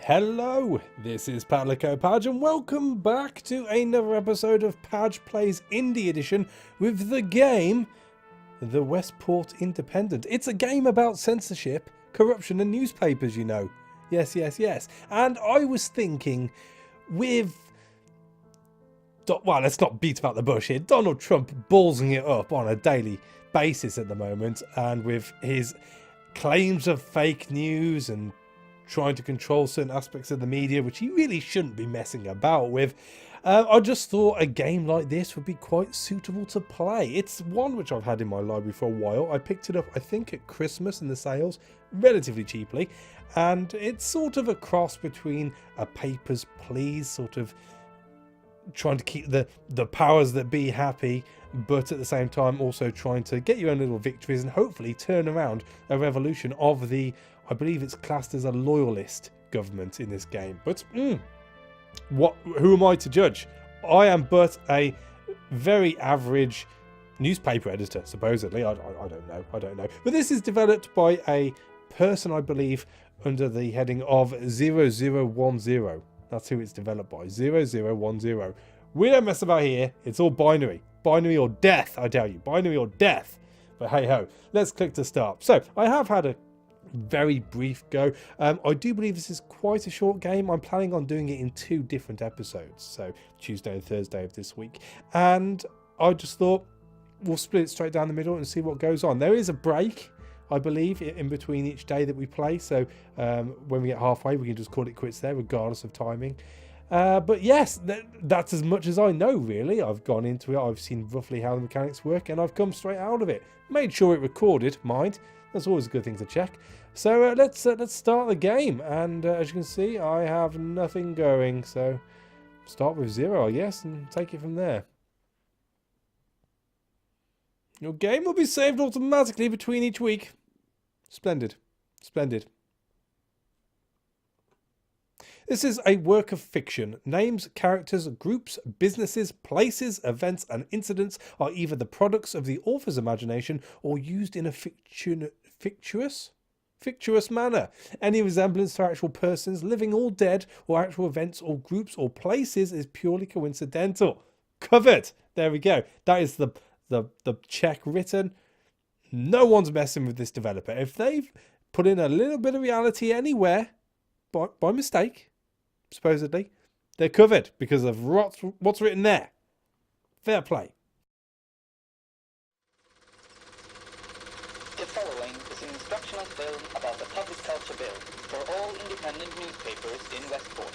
Hello, this is Padge and welcome back to another episode of Padge Plays Indie Edition with the game The Westport Independent. It's a game about censorship, corruption and newspapers, you know. Yes. And I was thinking with... Well, let's not beat about the bush here. Donald Trump ballsing it up on a daily basis at the moment, and with his claims of fake news and trying to control certain aspects of the media, which he really shouldn't be messing about with. I just thought a game like this would be quite suitable to play. It's one which I've had in my library for a while. I picked it up, I think, at Christmas in the sales, relatively cheaply. And it's sort of a cross between a Papers, Please, sort of trying to keep the powers that be happy, but at the same time also trying to get your own little victories and hopefully turn around a revolution of the, I believe it's classed as a loyalist government in this game. But who am I to judge? I am but a very average newspaper editor, supposedly. I don't know. But this is developed by a person, I believe, under the heading of 0010. That's who it's developed by, 0010. We don't mess about here. It's all binary. Binary or death, I tell you. Binary or death. But hey ho, let's click to start. So, I have had a very brief go. I do believe this is quite a short game. I'm planning on doing it in 2 different episodes. So, Tuesday and Thursday of this week. And I just thought we'll split it straight down the middle and see what goes on. There is a break, I believe, in between each day that we play. So when we get halfway, we can just call it quits there, regardless of timing. But yes, that's as much as I know, really. I've gone into it, I've seen roughly how the mechanics work, and I've come straight out of it. Made sure it recorded, mind. That's always a good thing to check. So let's start the game. And as you can see, I have nothing going. So start with 0, I guess, and take it from there. Your game will be saved automatically between each week. Splendid. Splendid. This is a work of fiction. Names, characters, groups, businesses, places, events, and incidents are either the products of the author's imagination or used in a fictitious manner. Any resemblance to actual persons, living or dead, or actual events or groups or places is purely coincidental. Covered. There we go. That is the check written. No one's messing with this developer. If they've put in a little bit of reality anywhere by mistake, supposedly, they're covered because of what's written there. Fair play. The following is an instructional film about the Public Culture Bill for all independent newspapers in Westport.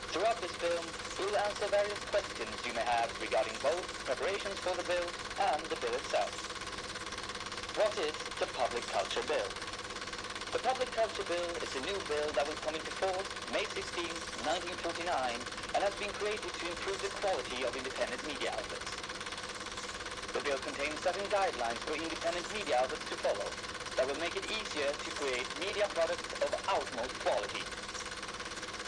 Throughout this film, we will answer various questions you may have regarding both preparations for the bill and the bill itself. What is the Public Culture Bill? The Public Culture Bill is a new bill that will come into force May 16, 1949, and has been created to improve the quality of independent media outlets. The bill contains 7 guidelines for independent media outlets to follow that will make it easier to create media products of utmost quality.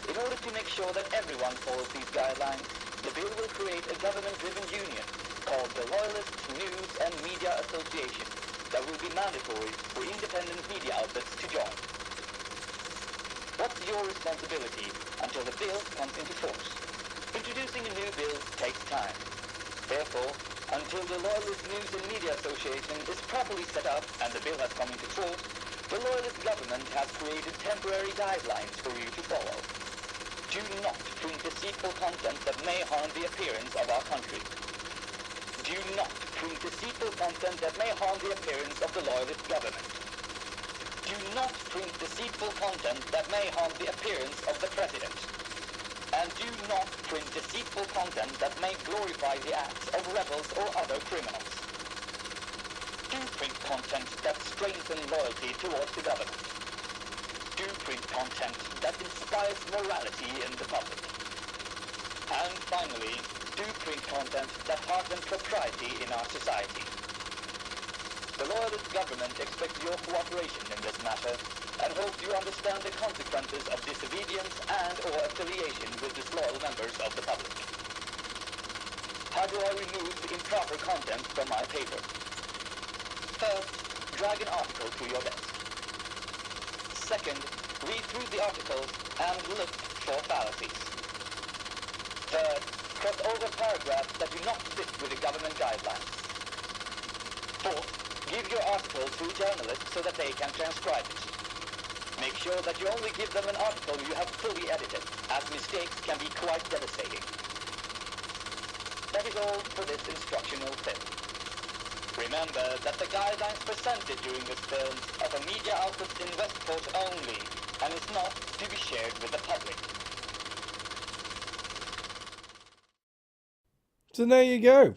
In order to make sure that everyone follows these guidelines, the bill will create a government-driven union called the Loyalists News and Media Association that will be mandatory for independent media outlets to join. What's your responsibility until the bill comes into force? Introducing a new bill takes time. Therefore, until the Loyalist News and Media Association is properly set up and the bill has come into force, the Loyalist government has created temporary guidelines for you to follow. Do not print deceitful content that may harm the appearance of our country. Do not print deceitful content that may harm the appearance of the Loyalist government. Do not print deceitful content that may harm the appearance of the President. And do not print deceitful content that may glorify the acts of rebels or other criminals. Do print content that strengthens loyalty towards the government. Do print content that inspires morality in the public. And finally, do print content that hardens propriety in our society. The Loyalist government expects your cooperation in this matter and hopes you understand the consequences of disobedience and or affiliation with disloyal members of the public. How do I remove improper content from my paper? First, drag an article to your desk. Second, read through the articles and look for fallacies. Third, cross over paragraphs that do not fit with the government guidelines. Fourth, give your article to journalists so that they can transcribe it. Make sure that you only give them an article you have fully edited, as mistakes can be quite devastating. That is all for this instructional film. Remember that the guidelines presented during this film are for media outlets in Westport only, and is not to be shared with the public. So there you go.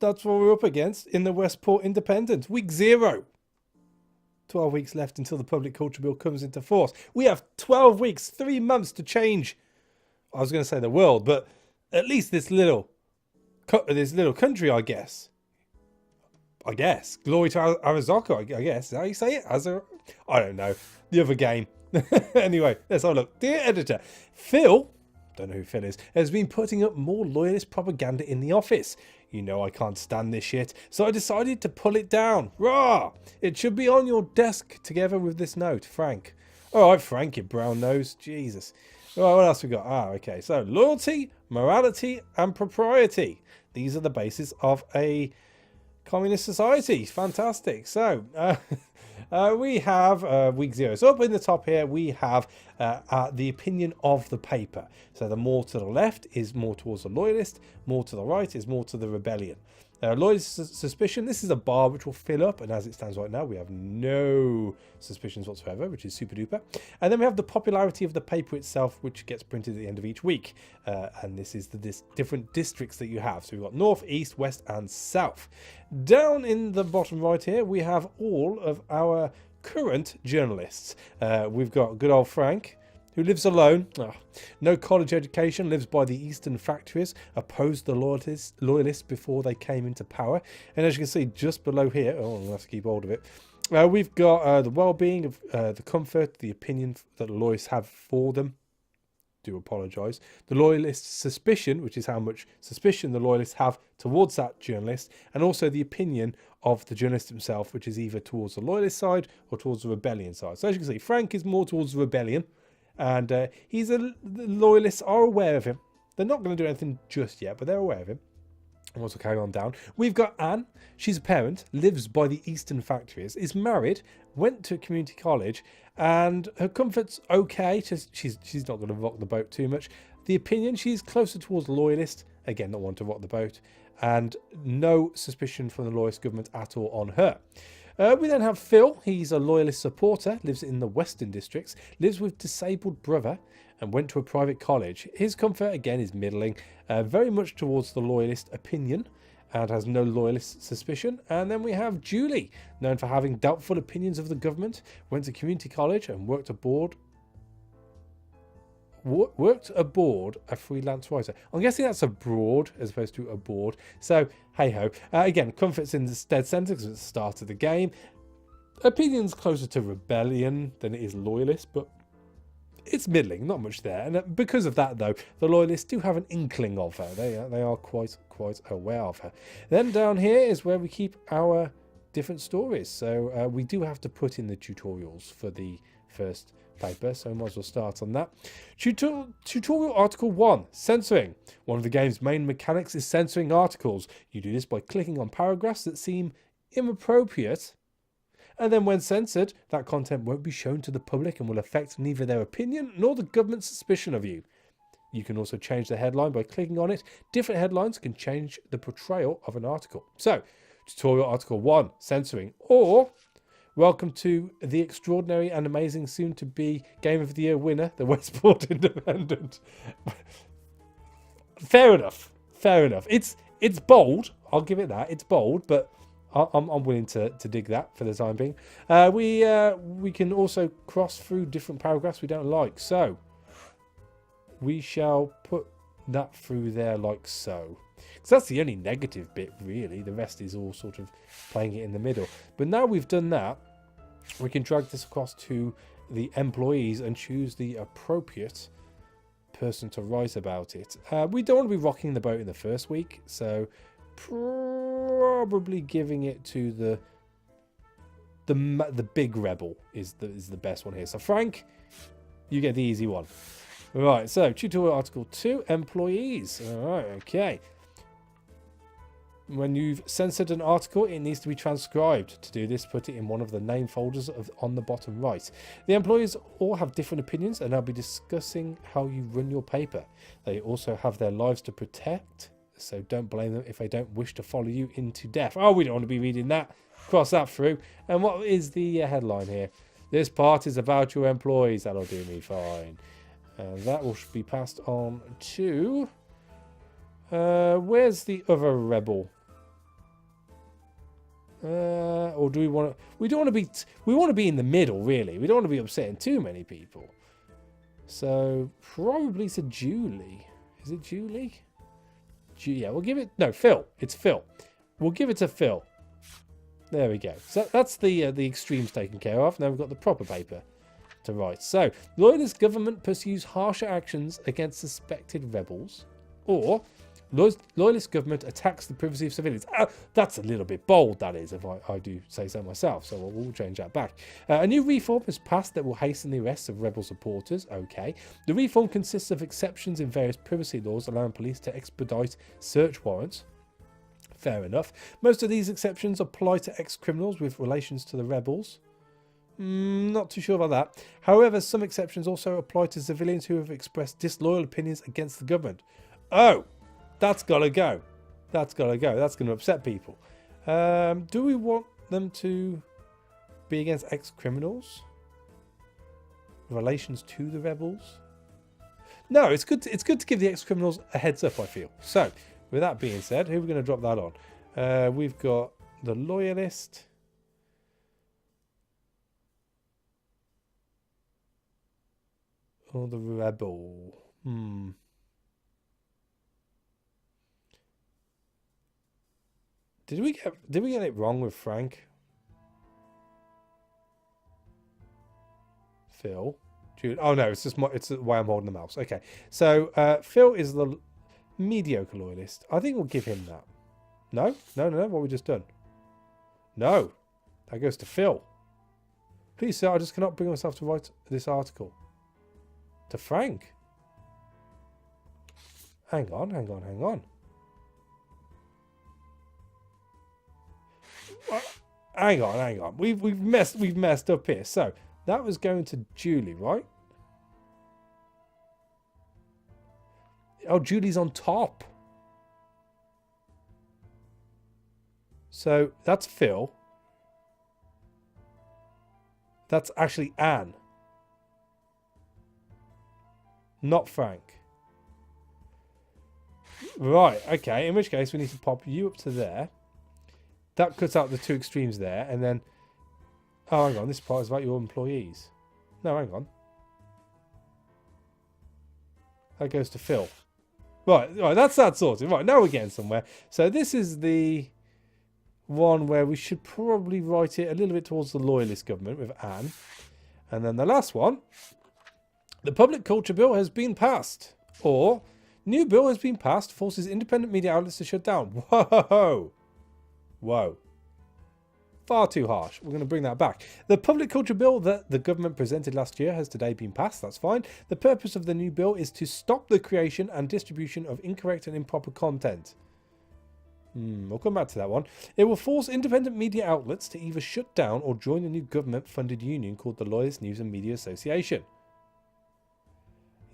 That's what we're up against in the Westport Independent. Week 0. 12 weeks left until the Public Culture Bill comes into force. We have 12 weeks, 3 months to change. I was going to say the world, but at least this little country, I guess. Glory to Arizocco, I guess. Is that how you say it? I don't know. The other game. Anyway, let's have a look. Dear editor, Phil, don't know who Phil is, has been putting up more loyalist propaganda in the office. You know I can't stand this shit, so I decided to pull it down. Rah! It should be on your desk together with this note, Frank. Alright, Frank, you brown nose. Jesus. Right, what else we got? Okay, so loyalty, morality, and propriety. These are the basis of a communist society. Fantastic. So, we have week 0. So up in the top here, we have the opinion of the paper. So the more to the left is more towards the loyalist, more to the right is more to the rebellion. Loyalist suspicion, this is a bar which will fill up, and as it stands right now, we have no suspicions whatsoever, which is super duper. And then we have the popularity of the paper itself, which gets printed at the end of each week. And this is the different districts that you have. So we've got north, east, west, and south. Down in the bottom right here, we have all of our current journalists. We've got good old Frank, who lives alone, no college education, lives by the eastern factories, opposed the loyalists before they came into power. And as you can see, just below here, I'm going to have to keep hold of it, we've got the well-being of the comfort, the opinion that the loyalists have for them. Do apologise. The loyalist suspicion, which is how much suspicion the loyalists have towards that journalist, and also the opinion of the journalist himself, which is either towards the loyalist side or towards the rebellion side. So as you can see, Frank is more towards the rebellion. And the loyalists are aware of him. They're not going to do anything just yet, but they're aware of him. And also carry on down. We've got Anne. She's a parent, lives by the eastern factories, is married, went to community college, and her comfort's okay. She's not going to rock the boat too much. The opinion, she's closer towards loyalist. Again, not one to rock the boat. And no suspicion from the loyalist government at all on her. We then have Phil. He's a loyalist supporter, lives in the western districts, lives with disabled brother, and went to a private college. His comfort, again, is middling, very much towards the loyalist opinion, and has no loyalist suspicion. And then we have Julie, known for having doubtful opinions of the government, went to community college and worked aboard a freelance writer. I'm guessing that's abroad as opposed to aboard. So, hey-ho. Again, comfort's in the dead centre because it's the start of the game. Opinion's closer to rebellion than it is loyalist, but it's middling, not much there. And because of that, though, the loyalists do have an inkling of her. They are quite aware of her. Then down here is where we keep our different stories. So we do have to put in the tutorials for the first paper, so might as well start on that. Tutorial Article 1, censoring. One of the game's main mechanics is censoring articles. You do this by clicking on paragraphs that seem inappropriate, and then when censored, that content won't be shown to the public and will affect neither their opinion nor the government's suspicion of you. You can also change the headline by clicking on it. Different headlines can change the portrayal of an article. So, Tutorial Article 1, censoring, or welcome to the extraordinary and amazing soon-to-be Game of the Year winner, the Westport Independent. Fair enough. It's bold. I'll give it that. It's bold, but I'm willing to dig that for the time being. We can also cross through different paragraphs we don't like. So we shall put that through there like so. Because that's the only negative bit, really. The rest is all sort of playing it in the middle. But now we've done that, we can drag this across to the employees and choose the appropriate person to write about it. We don't want to be rocking the boat in the first week, so probably giving it to the big rebel is the best one here. So Frank, You get the easy one. Right, so tutorial article 2, employees. Alright, okay. When you've censored an article, it needs to be transcribed. To do this, put it in one of the name folders on the bottom right. The employees all have different opinions, and I'll be discussing how you run your paper. They also have their lives to protect, so don't blame them if they don't wish to follow you into death. Oh, we don't want to be reading that. Cross that through. And what is the headline here? This part is about your employees. That'll do me fine. That will be passed on to... where's the other rebel? Or do we want to... We don't want to be... We want to be in the middle, really. We don't want to be upsetting too many people. So, probably to Julie. Is it Julie? Yeah, we'll give it... No, Phil. It's Phil. We'll give it to Phil. There we go. So that's the extremes taken care of. Now we've got the proper paper to write. So, loyalist government pursues harsher actions against suspected rebels. Or, loyalist government attacks the privacy of civilians. That's a little bit bold, that is, if I do say so myself. So we'll change that back. A new reform is passed that will hasten the arrests of rebel supporters. Okay. The reform consists of exceptions in various privacy laws allowing police to expedite search warrants. Fair enough. Most of these exceptions apply to ex-criminals with relations to the rebels. Not too sure about that. However, some exceptions also apply to civilians who have expressed disloyal opinions against the government. Oh, that's got to go. That's got to go. That's going to upset people. Do we want them to be against ex-criminals? Relations to the rebels? No, it's good to give the ex-criminals a heads up, I feel. So, with that being said, who are we going to drop that on? We've got the loyalist. Or the rebel. Did we get it wrong with Frank? Phil? Jude? Oh no, it's just it's the way I'm holding the mouse. Okay, so Phil is the mediocre loyalist. I think we'll give him that. No. What we just done? No, that goes to Phil. Please, sir, I just cannot bring myself to write this article. To Frank. Hang on. Hang on. We've messed up here. So that was going to Julie, right? Oh, Julie's on top. So that's Phil. That's actually Anne. Not Frank. Right, okay. In which case we need to pop you up to there. That cuts out the two extremes there. And then... Oh, hang on. This part is about your employees. No, hang on. That goes to Phil. Right, that's that sorted. Right, now we're getting somewhere. So this is the one where we should probably write it a little bit towards the loyalist government with Anne. And then the last one. The Public Culture Bill has been passed. Or, new bill has been passed, forces independent media outlets to shut down. Whoa. Far too harsh. We're going to bring that back. The Public Culture Bill that the government presented last year has today been passed. That's fine. The purpose of the new bill is to stop the creation and distribution of incorrect and improper content. We'll come back to that one. It will force independent media outlets to either shut down or join a new government-funded union called the Loyalist News and Media Association.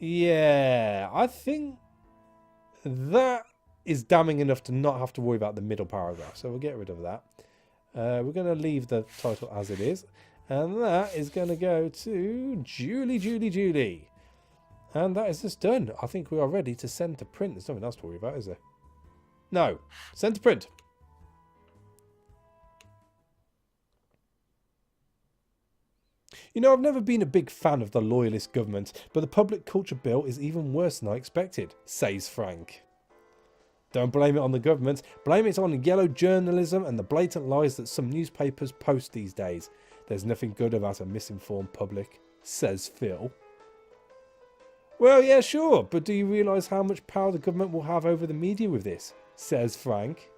Yeah, I think that is damning enough to not have to worry about the middle paragraph. So we'll get rid of that. We're going to leave the title as it is. And that is going to go to Julie. And that is just done. I think we are ready to send to print. There's nothing else to worry about, is there? No. Send to print. You know, I've never been a big fan of the loyalist government, but the Public Culture Bill is even worse than I expected, says Frank. Don't blame it on the government. Blame it on yellow journalism and the blatant lies that some newspapers post these days. There's nothing good about a misinformed public, says Phil. Well, yeah, sure, but do you realise how much power the government will have over the media with this, says Frank.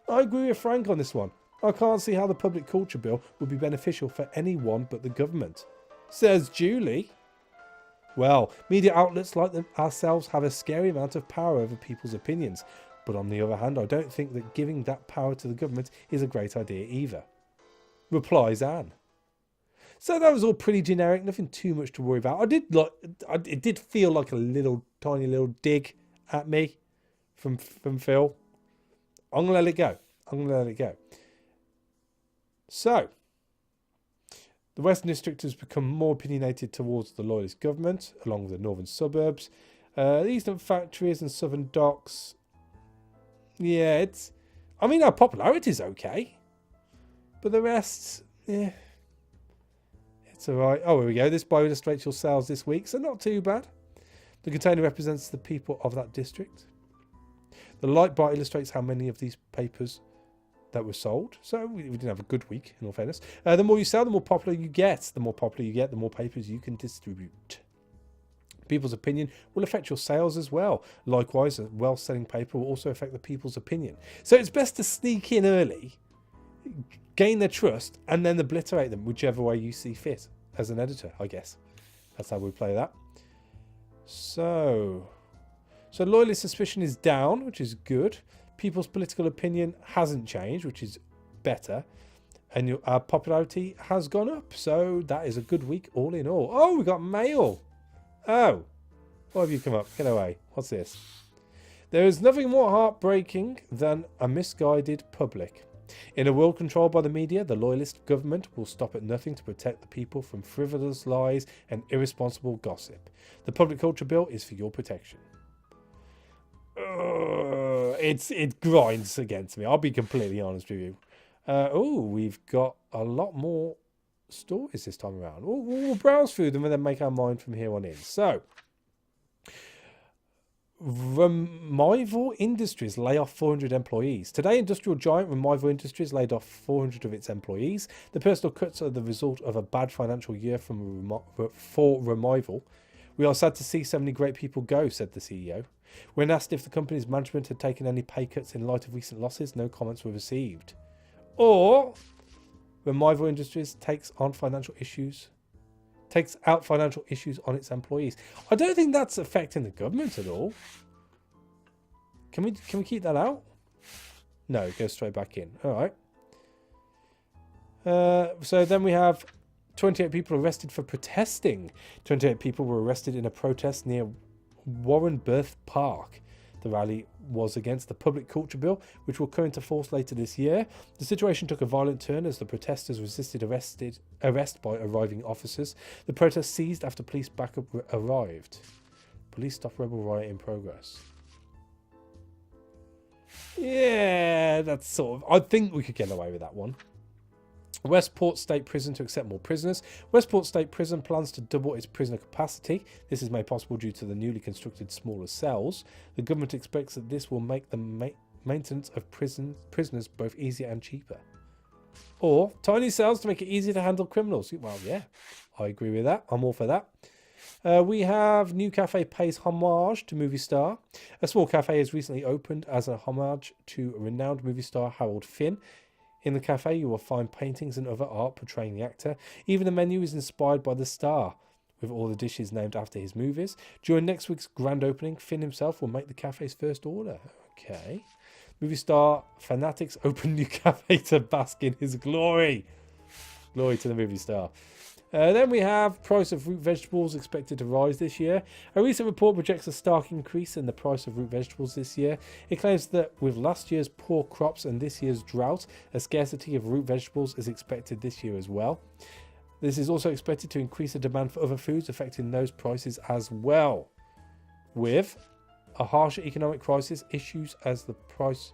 I agree with Frank on this one. I can't see how the Public Culture Bill would be beneficial for anyone but the government, says Julie. Well, media outlets like them ourselves have a scary amount of power over people's opinions. But on the other hand, I don't think that giving that power to the government is a great idea either. Replies Anne. So that was all pretty generic, nothing too much to worry about. It did feel like a little tiny little dig at me from Phil. I'm gonna let it go. So the Western District has become more opinionated towards the Loyalist government along the northern suburbs. The eastern factories and southern docks. Yeah, our popularity is okay. But the rest, yeah. It's alright. Oh, here we go. This bio illustrates your sales this week, so not too bad. The container represents the people of that district. The light bar illustrates how many of these papers that were sold. So we didn't have a good week, in all fairness. The more you sell, the more popular you get. The more popular you get, the more papers you can distribute. People's opinion will affect your sales as well. Likewise, a well-selling paper will also affect the people's opinion. So it's best to sneak in early, gain their trust, and then obliterate them, whichever way you see fit as an editor, I guess. That's how we play that. So loyalist suspicion is down, which is good. People's political opinion hasn't changed, which is better. And our popularity has gone up. So that is a good week all in all. Oh, we got mail. Oh, why have you come up? Get away. What's this? There is nothing more heartbreaking than a misguided public. In a world controlled by the media, the loyalist government will stop at nothing to protect the people from frivolous lies and irresponsible gossip. The public culture bill is for your protection. It grinds against me. I'll be completely honest with you. We've got a lot more stories this time around. We'll browse through them and then make our mind from here on in. So, Revival Industries lay off 400 employees. Today, industrial giant Revival Industries laid off 400 of its employees. The personal cuts are the result of a bad financial year for Revival. We are sad to see so many great people go, said the CEO. When asked if the company's management had taken any pay cuts in light of recent losses, no comments were received. Or Revival Industries takes out financial issues on its employees. I don't think that's affecting the government at all. Can we keep that out? No, it goes straight back in. All right. So then we have 28 people arrested for protesting. 28 people were arrested in a protest near Warrenburg Park. The rally was against the public culture bill, which will come into force later this year. The situation took a violent turn as the protesters resisted arrest by arriving officers. The protest ceased after police backup arrived. Police stop rebel riot in progress. Yeah, that's sort of... I think we could get away with that one. Westport State Prison to accept more prisoners. Westport State Prison plans to double its prisoner capacity. This is made possible due to the newly constructed smaller cells. The government expects that this will make the maintenance of prisoners both easier and cheaper. Or tiny cells to make it easier to handle criminals. Well, yeah, I agree with that. I'm all for that. We have new cafe pays homage to movie star. A small cafe has recently opened as a homage to renowned movie star Harold Finn. In the cafe, you will find paintings and other art portraying the actor. Even the menu is inspired by the star, with all the dishes named after his movies. During next week's grand opening, Finn himself will make the cafe's first order. Okay. Movie star fanatics open new cafe to bask in his glory. Glory to the movie star. Then we have price of root vegetables expected to rise this year. A recent report projects a stark increase in the price of root vegetables this year. It claims that with last year's poor crops and this year's drought, a scarcity of root vegetables is expected this year as well. This is also expected to increase the demand for other foods, affecting those prices as well. With a harsher economic crisis, issues as the prices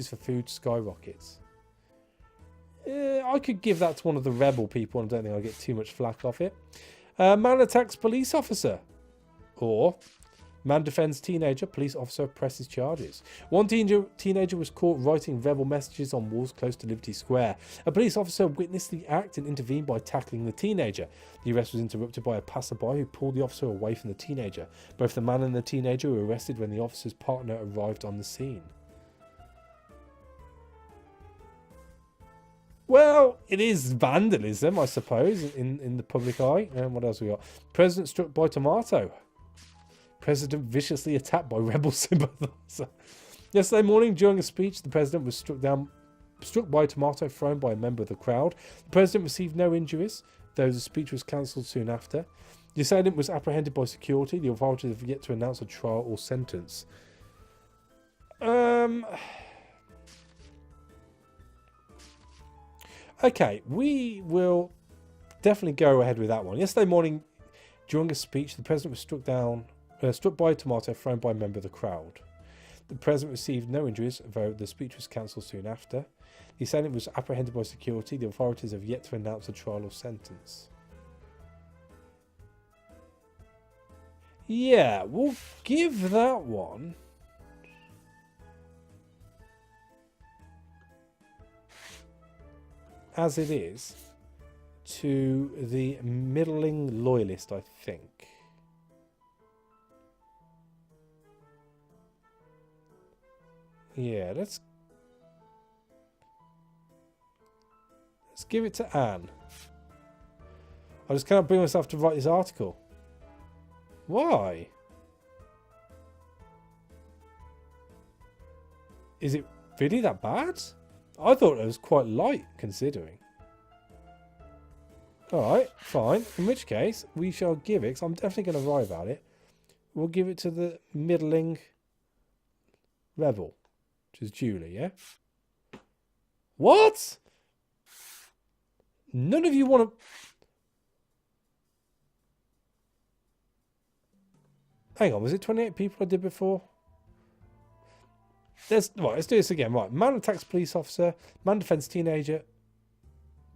for food skyrockets. I could give that to one of the rebel people and I don't think I'll get too much flack off it. Man attacks police officer. Or man defends teenager, police officer presses charges. One teenager was caught writing rebel messages on walls close to Liberty Square. A police officer witnessed the act and intervened by tackling the teenager. The arrest was interrupted by a passerby who pulled the officer away from the teenager. Both the man and the teenager were arrested when the officer's partner arrived on the scene. Well, it is vandalism, I suppose, in the public eye. And what else we got? President struck by tomato. President viciously attacked by rebel sympathizer. Yesterday morning, during a speech, the president was struck by a tomato thrown by a member of the crowd. The president received no injuries, though the speech was cancelled soon after. The assailant was apprehended by security. The authorities have yet to announce a trial or sentence. Okay, we will definitely go ahead with that one. Yesterday morning, during a speech, the president was struck by a tomato thrown by a member of the crowd. The president received no injuries, though the speech was cancelled soon after. The assailant was apprehended by security. The authorities have yet to announce a trial or sentence. Yeah, we'll give that one as it is to the middling loyalist, I think. Yeah, let's give it to Anne. I just cannot bring myself to write this article. Why? Is it really that bad? I thought it was quite light, considering. Alright, fine. In which case, we shall give it, because I'm definitely going to write about it. We'll give it to the middling rebel, which is Julie, yeah? What? None of you want to... Hang on, was it 28 people I did before? Right, let's do this again. Right, man attacks police officer. Man defends teenager.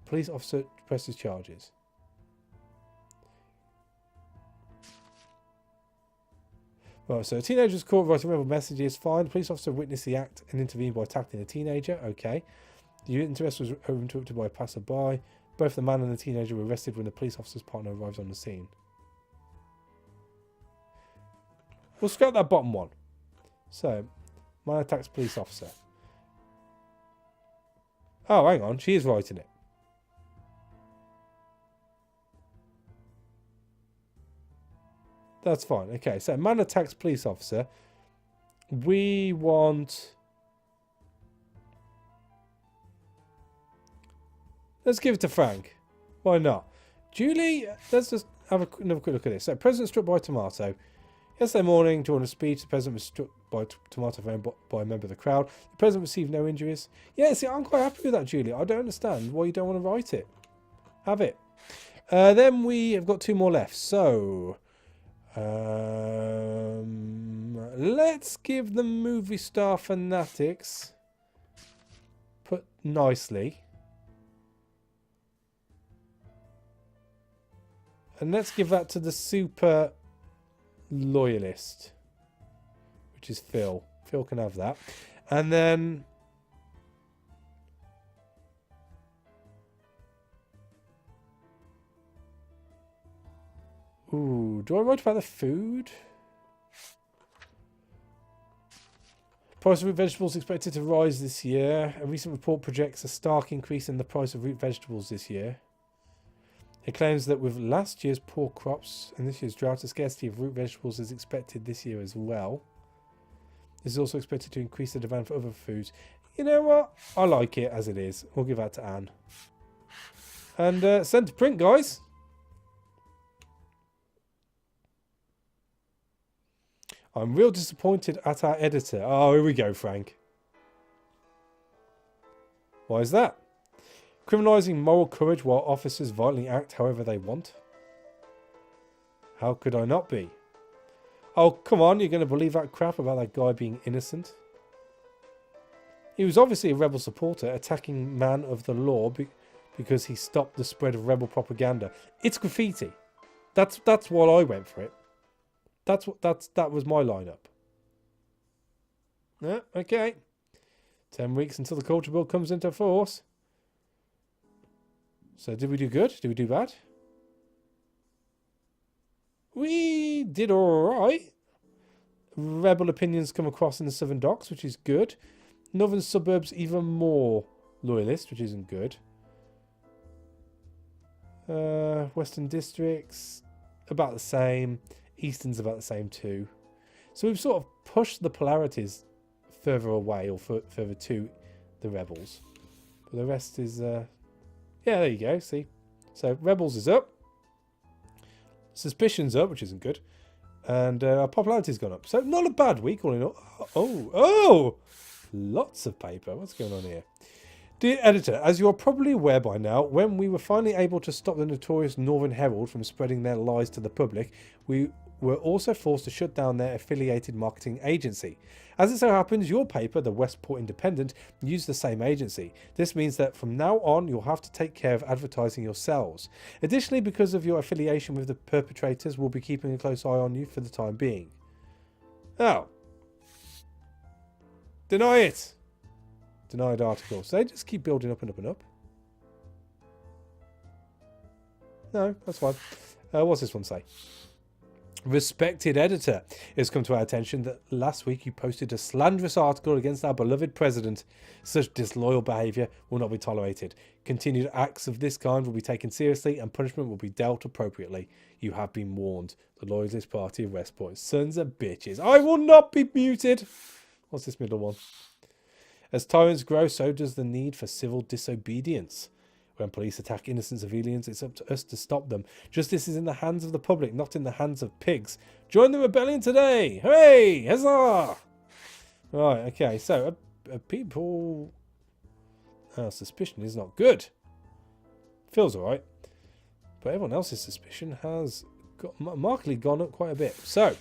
Police officer presses charges. Right, so a teenager was caught writing rebel messages. Fine. Police officer witnessed the act and intervened by tackling the teenager. Okay. The interest was interrupted by a passerby. Both the man and the teenager were arrested when the police officer's partner arrived on the scene. We'll scrap that bottom one. So, man attacks police officer. Oh, hang on. She is writing it. That's fine. Okay, so man attacks police officer. We want... Let's give it to Frank. Why not? Julie, let's just have another quick look at this. So, president struck by a tomato. Yesterday morning, during a speech, the president was struck by a tomato thrown by a member of the crowd. The president received no injuries. Yeah, see, I'm quite happy with that, Julie. I don't understand why you don't want to write it. Have it. Then we have got two more left. So, let's give the movie star fanatics, put nicely. And let's give that to the super loyalist, which is Phil. Phil can have that. And then ooh, do I write about the food? Price of root vegetables expected to rise this year. A recent report projects a stark increase in the price of root vegetables this year. It claims that with last year's poor crops and this year's drought, a scarcity of root vegetables is expected this year as well. This is also expected to increase the demand for other foods. You know what? I like it as it is. We'll give that to Anne. And send to print, guys. I'm real disappointed at our editor. Oh, here we go, Frank. Why is that? Criminalising moral courage while officers violently act however they want. How could I not be? Oh, come on, you're going to believe that crap about that guy being innocent? He was obviously a rebel supporter, attacking man of the law because he stopped the spread of rebel propaganda. It's graffiti. That's why I went for it. That was my lineup. Yeah, okay. 10 weeks until the culture bill comes into force. So did we do good? Did we do bad? We did alright. Rebel opinions come across in the southern docks, which is good. Northern suburbs even more loyalist, which isn't good. Western districts, about the same. Eastern's about the same too. So we've sort of pushed the polarities further away or further to the rebels. But the rest is, yeah, there you go, see. So rebels is up. Suspicion's up, which isn't good. And our popularity's gone up. So not a bad week all in all. Oh! Lots of paper. What's going on here? Dear editor, as you are probably aware by now, when we were finally able to stop the notorious Northern Herald from spreading their lies to the public, we were also forced to shut down their affiliated marketing agency. As it so happens, your paper, the Westport Independent, used the same agency. This means that from now on, you'll have to take care of advertising yourselves. Additionally, because of your affiliation with the perpetrators, we'll be keeping a close eye on you for the time being. Oh. Deny it. Denied article. So they just keep building up and up and up. No, that's fine. What's this one say? Respected editor, it has come to our attention that last week you posted a slanderous article against our beloved president. Such disloyal behaviour will not be tolerated. Continued acts of this kind will be taken seriously and punishment will be dealt appropriately. You have been warned. The Loyalist Party of Westport. Sons of bitches. I will not be muted. What's this middle one? As tyrants grow, so does the need for civil disobedience. When police attack innocent civilians, it's up to us to stop them. Justice is in the hands of the public, not in the hands of pigs. Join the rebellion today! Hooray! Huzzah! Right, okay, so people... suspicion is not good. Feels alright. But everyone else's suspicion has markedly gone up quite a bit. So,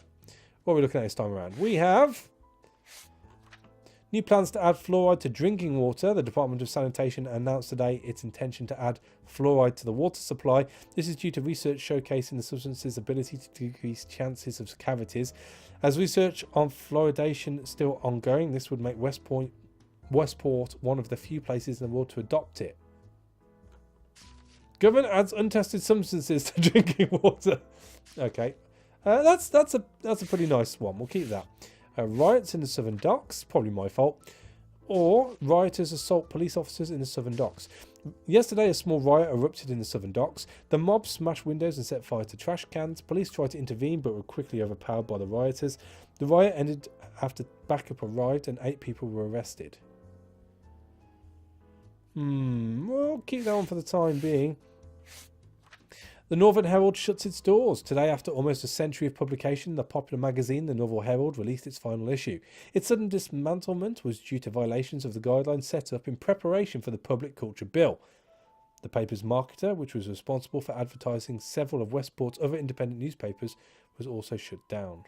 what are we looking at this time around? We have... new plans to add fluoride to drinking water. The Department of Sanitation announced today its intention to add fluoride to the water supply. This is due to research showcasing the substance's ability to decrease chances of cavities. As research on fluoridation still ongoing, this would make Westport one of the few places in the world to adopt it. Government adds untested substances to drinking water. Okay, that's a pretty nice one. We'll keep that. Riots in the Southern Docks, probably my fault. Or rioters assault police officers in the Southern Docks. Yesterday, a small riot erupted in the Southern Docks. The mob smashed windows and set fire to trash cans. Police tried to intervene but were quickly overpowered by the rioters. The riot ended after backup arrived and 8 people were arrested. We'll keep that one for the time being. The Northern Herald shuts its doors. Today, after almost a century of publication, the popular magazine, the Northern Herald, released its final issue. Its sudden dismantlement was due to violations of the guidelines set up in preparation for the Public Culture Bill. The paper's marketer, which was responsible for advertising several of Westport's other independent newspapers, was also shut down.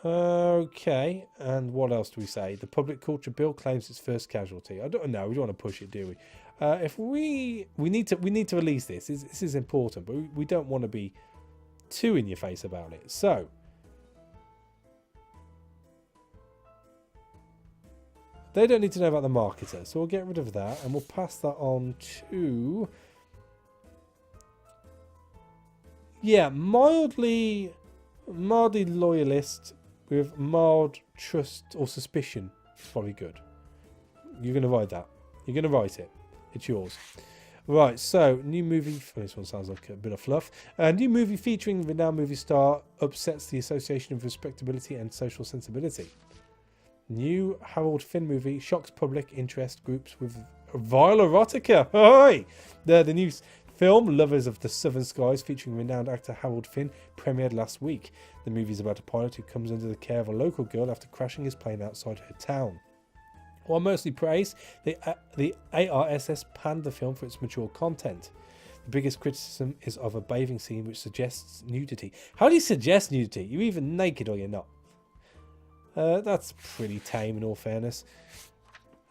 Okay, and what else do we say? The Public Culture Bill claims its first casualty. I don't know. We don't want to push it, do we? If we need to release this. This is important, but we don't want to be too in your face about it. So they don't need to know about the marketer, so we'll get rid of that and we'll pass that on to mildly loyalist with mild trust or suspicion. It's probably good. You're going to write that. You're going to write it. It's yours. Right, so new movie. This one sounds like a bit of fluff. New movie featuring renowned movie star upsets the association of respectability and social sensibility. New Harold Finn movie shocks public interest groups with vile erotica. Hi! The new film Lovers of the Southern Skies featuring renowned actor Harold Finn premiered last week. The movie is about a pilot who comes under the care of a local girl after crashing his plane outside her town. While mostly praised, the ARSS panned the film for its mature content. The biggest criticism is of a bathing scene which suggests nudity. How do you suggest nudity? You're either naked or you're not. That's pretty tame in all fairness.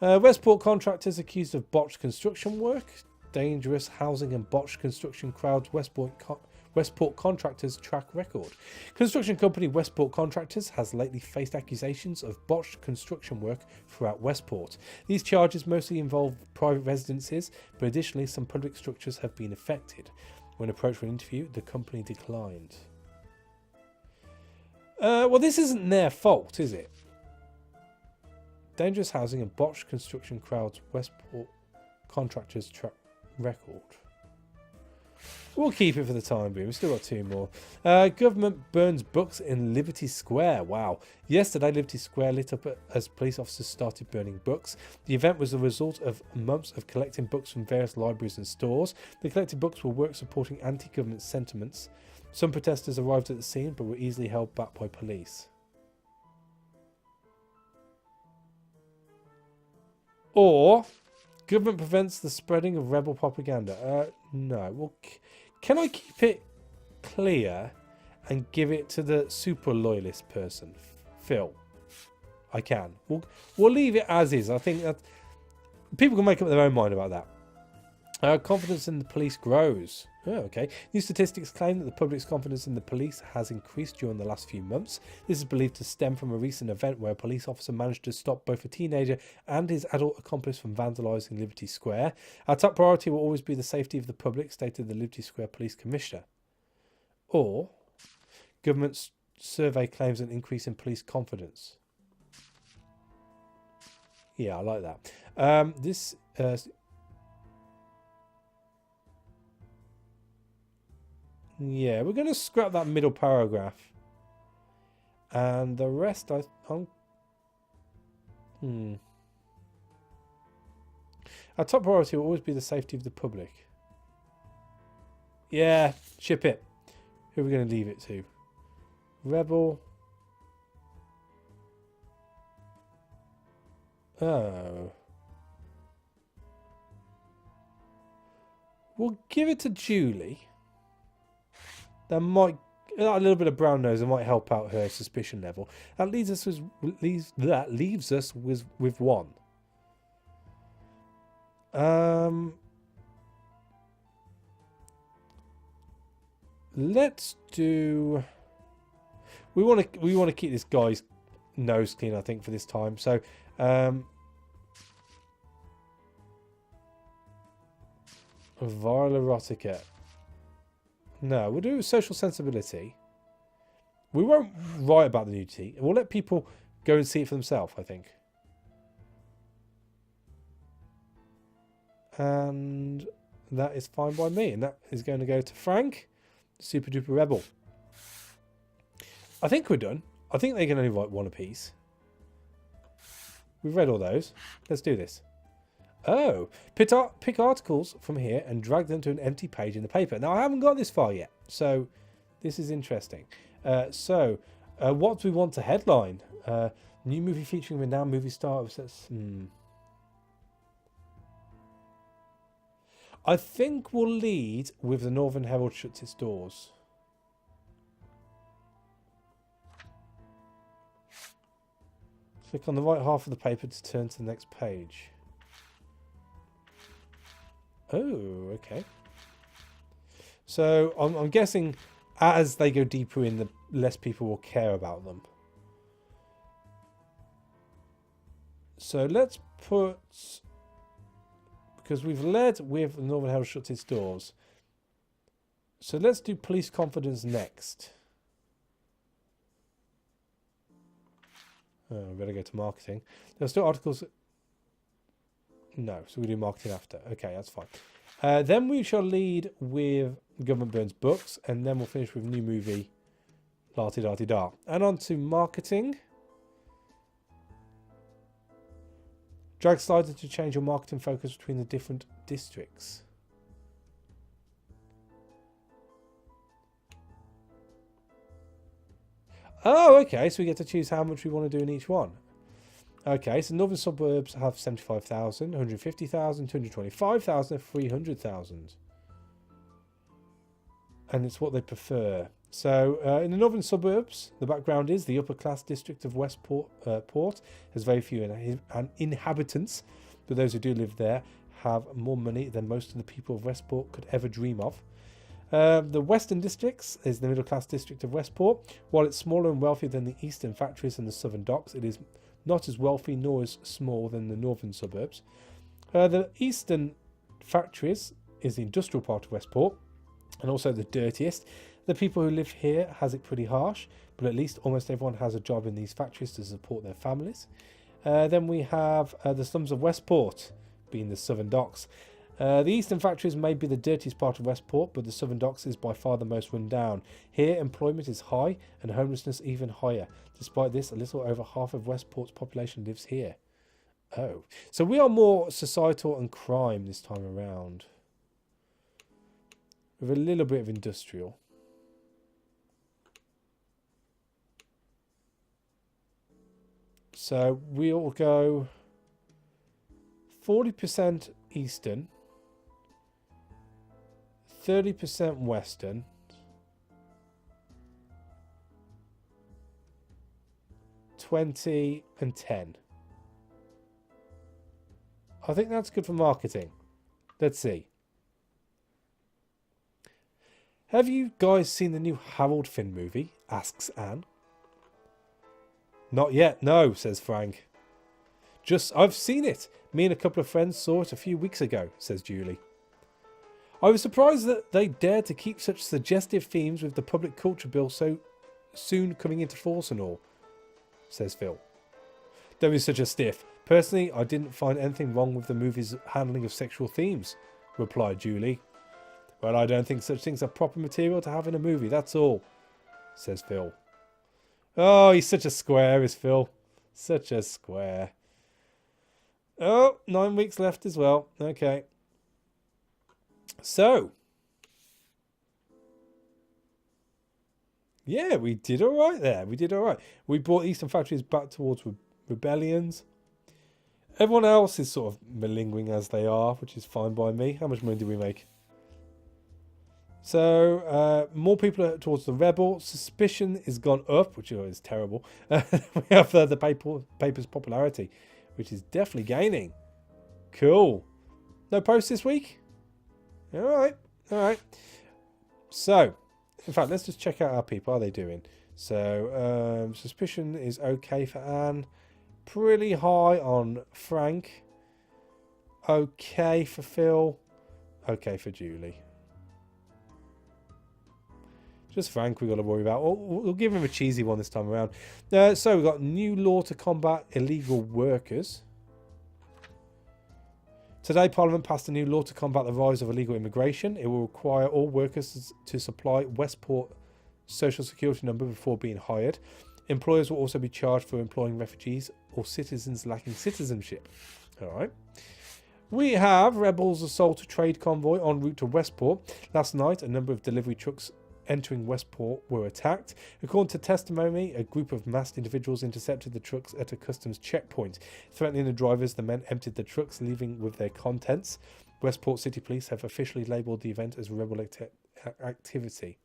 Westport contractors accused of botched construction work. Dangerous housing and botched construction crowds Westport Contractors track record. Construction company Westport Contractors has lately faced accusations of botched construction work throughout Westport. These charges mostly involve private residences, but additionally some public structures have been affected. When approached for an interview, the company declined. Well, this isn't their fault, is it? Dangerous housing and botched construction crowds Westport Contractors track. record. We'll keep it for the time being. We've still got 2 more. Government burns books in Liberty Square. Wow. Yesterday, Liberty Square lit up as police officers started burning books. The event was the result of months of collecting books from various libraries and stores. The collected books were works supporting anti-government sentiments. Some protesters arrived at the scene but were easily held back by police. Or, government prevents the spreading of rebel propaganda. No. Well, can I keep it clear and give it to the super loyalist person, Phil? I can. We'll leave it as is. I think that people can make up their own mind about that. Confidence in the police grows. Oh, okay. New statistics claim that the public's confidence in the police has increased during the last few months. This is believed to stem from a recent event where a police officer managed to stop both a teenager and his adult accomplice from vandalising Liberty Square. Our top priority will always be the safety of the public, stated the Liberty Square Police Commissioner. Or, government survey claims an increase in police confidence. Yeah, I like that. Yeah, we're going to scrap that middle paragraph. And the rest, Our top priority will always be the safety of the public. Yeah, ship it. Who are we going to leave it to? Rebel. Oh. We'll give it to Julie. That might, a little bit of brown nose, that might help out her suspicion level. That leaves us with 1. Let's do. We want to keep this guy's nose clean, I think, for this time. So, viral erotica. No, we'll do social sensibility. We won't write about the nudity. We'll let people go and see it for themselves, I think. And that is fine by me. And that is going to go to Frank, Super Duper Rebel. I think we're done. I think they can only write 1 apiece. We've read all those. Let's do this. Oh, pick articles from here and drag them to an empty page in the paper. Now, I haven't got this far yet, so this is interesting. What do we want to headline? New movie featuring renowned movie star. I think we'll lead with the Northern Herald shuts its doors. Click on the right half of the paper to turn to the next page. Oh, okay. So I'm guessing as they go deeper in, the less people will care about them. So let's put, because we've led with Northern Herald shuts its doors. So let's do police confidence next. Oh, we better go to marketing. There are still articles. No, so we do marketing after. Okay, that's fine. Then we shall lead with Government Burns Books, and then we'll finish with new movie, la-ti-da-ti-da. And on to marketing. Drag slider to change your marketing focus between the different districts. Oh, okay, so we get to choose how much we want to do in each one. Okay, so northern suburbs have 75,000, 150,000, 225,000, 300,000. And it's what they prefer. So in the northern suburbs, the background is the upper class district of Westport has very few inhabitants, but those who do live there have more money than most of the people of Westport could ever dream of. The western districts is the middle class district of Westport. While it's smaller and wealthier than the eastern factories and the southern docks, it is not as wealthy nor as small than the northern suburbs. The eastern factories is the industrial part of Westport, and also the dirtiest. The people who live here has it pretty harsh, but at least almost everyone has a job in these factories to support their families. Then we have the slums of Westport, being the southern docks. The eastern factories may be the dirtiest part of Westport, but the southern docks is by far the most run down. Here, employment is high and homelessness even higher. Despite this, a little over half of Westport's population lives here. Oh, so we are more societal and crime this time around. With a little bit of industrial. So we'll go 40% eastern, 30% western, 20 and 10. I think that's good for marketing. Let's see. Have you guys seen the new Harold Finn movie? Asks Anne. Not yet, no, says Frank. I've seen it. Me and a couple of friends saw it a few weeks ago, says Julie. I was surprised that they dared to keep such suggestive themes with the public culture bill so soon coming into force and all, says Phil. Don't be such a stiff. Personally, I didn't find anything wrong with the movie's handling of sexual themes, replied Julie. Well, I don't think such things are proper material to have in a movie, that's all, says Phil. Oh, he's such a square, is Phil. Such a square. Oh, 9 weeks left as well. Okay. So. Yeah, we did all right there. We did all right. We brought Eastern Factories back towards rebellions. Everyone else is sort of malingering as they are, which is fine by me. How much money did we make? So, more people are towards the rebel. Suspicion is gone up, which is terrible. We have the paper's popularity, which is definitely gaining. Cool. No posts this week? All right. All right. So, in fact, let's just check out our people. How are they doing? So, suspicion is okay for Anne. Pretty high on Frank. Okay for Phil. Okay for Julie. Just Frank we've got to worry about. We'll give him a cheesy one this time around. So we've got new law to combat illegal workers. Today, Parliament passed a new law to combat the rise of illegal immigration. It will require all workers to supply Westport social security number before being hired. Employers will also be charged for employing refugees or citizens lacking citizenship. All right. We have rebels assault a trade convoy en route to Westport. Last night, a number of delivery trucks entering Westport were attacked. According to testimony, a group of masked individuals intercepted the trucks at a customs checkpoint. Threatening the drivers, the men emptied the trucks, leaving with their contents. Westport City Police have officially labelled the event as rebel activity.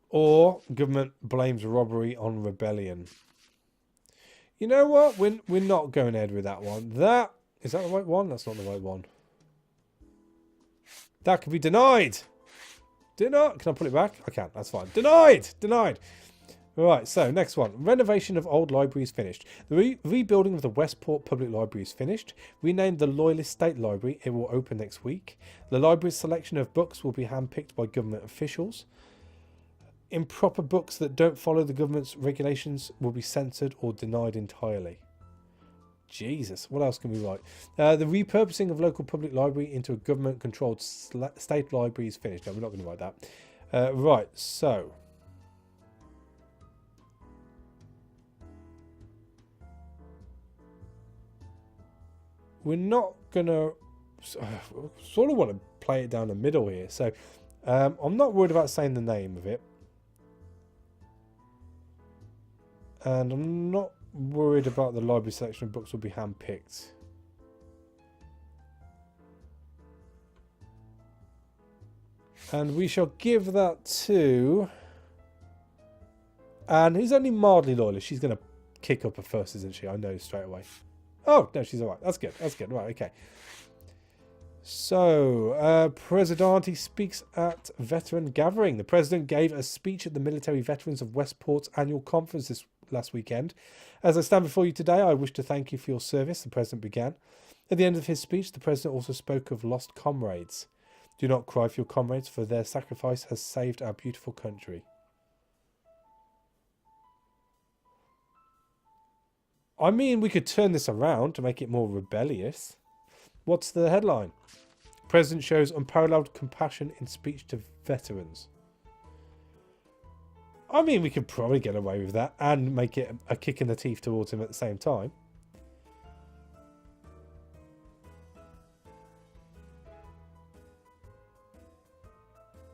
Or government blames robbery on rebellion. You know what? We're not going ahead with that one. Is that the right one? That's not the right one. That could be denied. Denied. Can I put it back? I can. That's fine. Denied. Denied. Right. So next one. Renovation of old libraries finished. The rebuilding of the Westport Public Library is finished. Renamed the Loyalist State Library. It will open next week. The library's selection of books will be handpicked by government officials. Improper books that don't follow the government's regulations will be censored or denied entirely. Jesus, what else can we write? The repurposing of local public library into a government-controlled state library is finished. No, we're not going to write that. Right, so. We're not going to... sort of want to play it down the middle here. So, I'm not worried about saying the name of it. And I'm not worried about the library selection of books will be hand-picked. And we shall give that to... Anne, who's only mildly loyalist. She's going to kick up a fuss, isn't she? I know straight away. Oh, no, she's all right. That's good. That's good. Right, okay. So, Presidente speaks at veteran gathering. The president gave a speech at the military veterans of Westport's annual conference this last weekend. As I stand before you today, I wish to thank you for your service, the president began. At the end of his speech, the president also spoke of lost comrades. Do not cry for your comrades, for their sacrifice has saved our beautiful country. I mean, we could turn this around to make it more rebellious. What's the headline? President shows unparalleled compassion in speech to veterans. I mean, we could probably get away with that and make it a kick in the teeth towards him at the same time.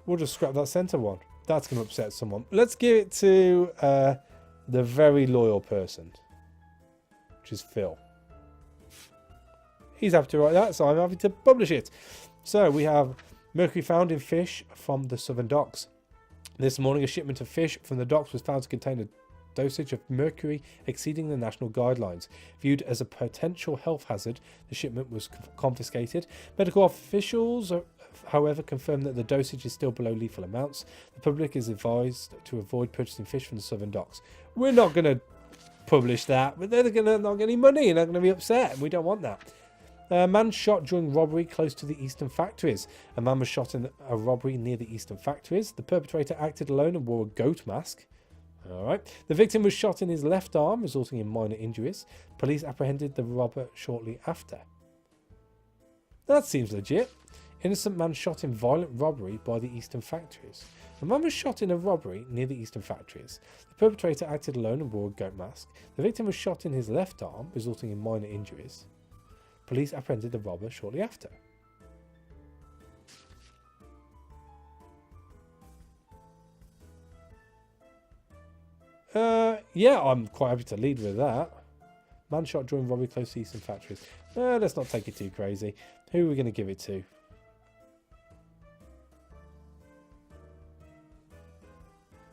We'll just scrap that centre one. That's going to upset someone. Let's give it to the very loyal person, which is Phil. He's happy to write that, so I'm happy to publish it. So we have mercury found in fish from the southern docks. This morning, a shipment of fish from the docks was found to contain a dosage of mercury exceeding the national guidelines. Viewed as a potential health hazard, the shipment was confiscated. Medical officials, however, confirmed that the dosage is still below lethal amounts. The public is advised to avoid purchasing fish from the southern docks. We're not going to publish that, but they're going to not get any money and they're going to be upset, and we don't want that. A man shot during robbery close to the eastern factories. A man was shot in a robbery near the eastern factories. The perpetrator acted alone and wore a goat mask. Alright. The victim was shot in his left arm, resulting in minor injuries. Police apprehended the robber shortly after. That seems legit. Innocent man shot in violent robbery by the eastern factories. A man was shot in a robbery near the eastern factories. The perpetrator acted alone and wore a goat mask. The victim was shot in his left arm, resulting in minor injuries. Police apprehended the robber shortly after. Yeah, I'm quite happy to lead with that. Man shot during robbery close to eastern factories. Let's not take it too crazy. Who are we going to give it to?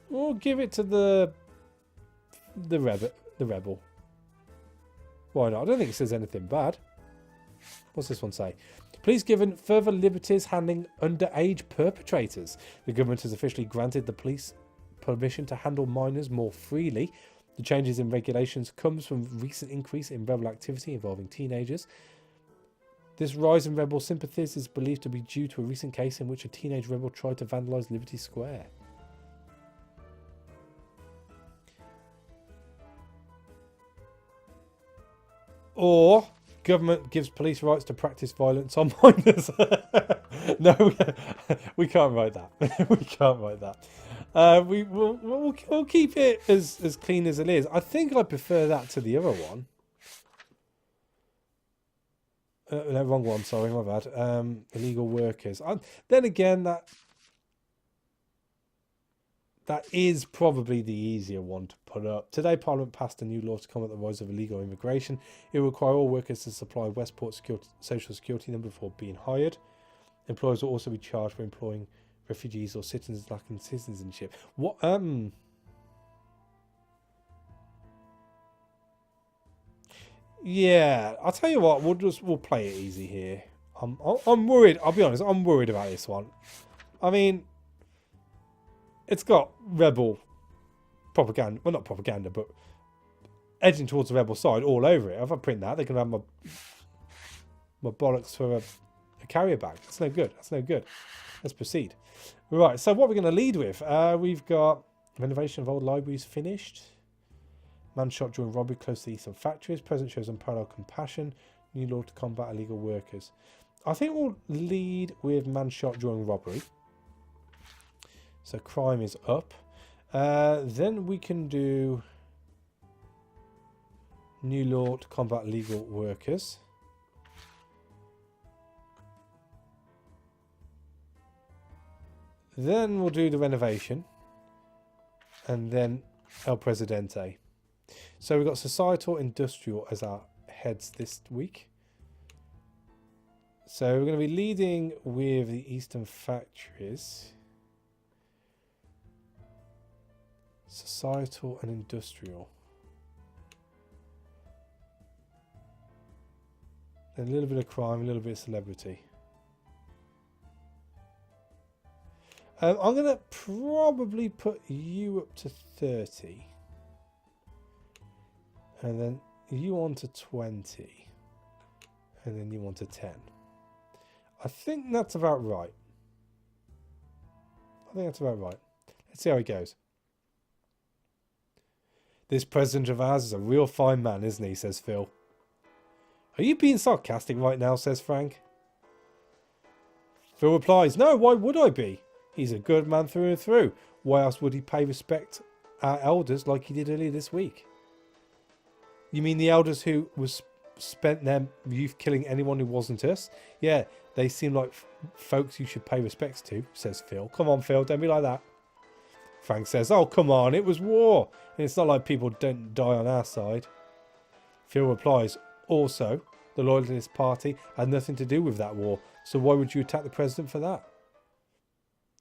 We'll give it to the rebel. Why not? I don't think it says anything bad. What's this one say? Police given further liberties handling underage perpetrators. The government has officially granted the police permission to handle minors more freely. The changes in regulations comes from recent increase in rebel activity involving teenagers. This rise in rebel sympathies is believed to be due to a recent case in which a teenage rebel tried to vandalise Liberty Square. Or government gives police rights to practice violence on minors. No, we can't write that. We can't write that. We'll keep it as clean as it is. I think I prefer that to the other one. No, wrong one. Sorry, my bad. Illegal workers. Then again, that is probably the easier one to put up. Today, Parliament passed a new law to combat the rise of illegal immigration. It will require all workers to supply Westport social security number before being hired. Employers will also be charged for employing refugees or citizens lacking citizenship. What? Yeah, I'll tell you what. We'll play it easy here. I'm worried. I'll be honest. I'm worried about this one. I mean, it's got rebel propaganda. Well, not propaganda, but edging towards the rebel side all over it. If I print that, they can have my bollocks for a carrier bag. That's no good. That's no good. Let's proceed. Right, so what we're going to lead with, we've got renovation of old libraries finished. Man shot during robbery close to eastern factories. President shows unparalleled compassion. New law to combat illegal workers. I think we'll lead with man shot during robbery. So crime is up. Then we can do new law to combat illegal workers. Then we'll do the renovation. And then El Presidente. So we've got societal, industrial as our heads this week. So we're going to be leading with the eastern factories. Societal and industrial. Then a little bit of crime, a little bit of celebrity. I'm going to probably put you up to 30. And then you on to 20. And then you on to 10. I think that's about right. Let's see how it goes. This president of ours is a real fine man, isn't he, says Phil. Are you being sarcastic right now, says Frank. Phil replies, no, why would I be? He's a good man through and through. Why else would he pay respect our elders like he did earlier this week? You mean the elders who was spent their youth killing anyone who wasn't us? Yeah, they seem like folks you should pay respects to, says Phil. Come on, Phil, don't be like that. Frank says, oh, come on, it was war. And it's not like people don't die on our side. Phil replies, also, the Loyalist Party had nothing to do with that war, so why would you attack the president for that?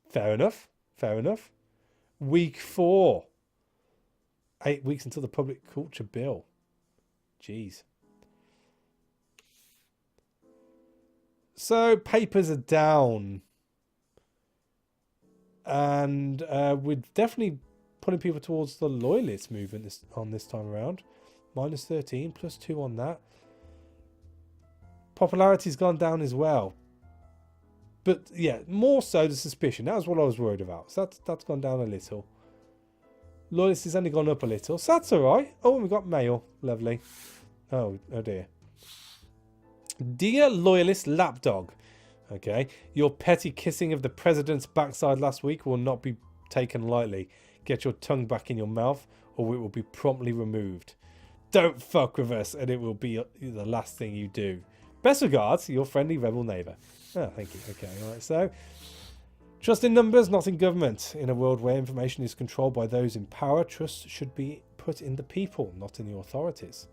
Fair enough, fair enough. Week 4. 8 weeks until the public culture bill. Jeez. So, papers are down. And we're definitely putting people towards the Loyalist movement this time around. Minus 13, plus 2 on that. Popularity's gone down as well. But, yeah, more so the suspicion. That was what I was worried about. So that's gone down a little. Loyalist has only gone up a little. So that's all right. Oh, we've got mail. Lovely. Oh dear. Dear Loyalist Lapdog. Okay. Your petty kissing of the president's backside last week will not be taken lightly. Get your tongue back in your mouth or it will be promptly removed. Don't fuck with us and it will be the last thing you do. Best regards, your friendly rebel neighbour. Oh, thank you. Okay, all right. So, trust in numbers, not in government. In a world where information is controlled by those in power, trust should be put in the people, not in the authorities.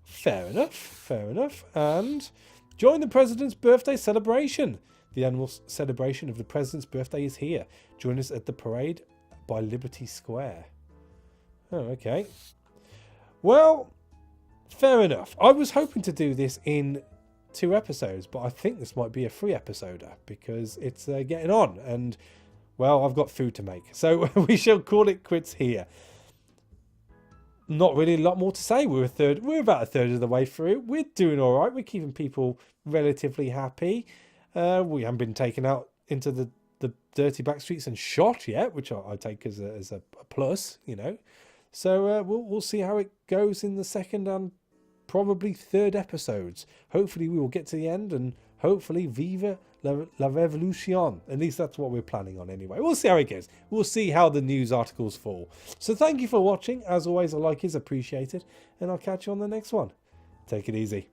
Fair enough. Fair enough. And join the president's birthday celebration. The annual celebration of the president's birthday is here. Join us at the parade by Liberty Square. Oh, okay. Well, fair enough. I was hoping to do this in 2 episodes, but I think this might be a 3-episoder because it's getting on and, well, I've got food to make. So we shall call it quits here. Not really a lot more to say. We're about a third of the way through. We're doing all right. We're keeping people relatively happy. We haven't been taken out into the dirty back streets and shot yet, which I take as a plus, you know. So we'll see how it goes in the second and probably 3rd episodes. Hopefully we will get to the end and hopefully viva la revolution. At least that's what we're planning on anyway. We'll see how it goes. We'll see how the news articles fall. So thank you for watching. As always, a like is appreciated and I'll catch you on the next one. Take it easy.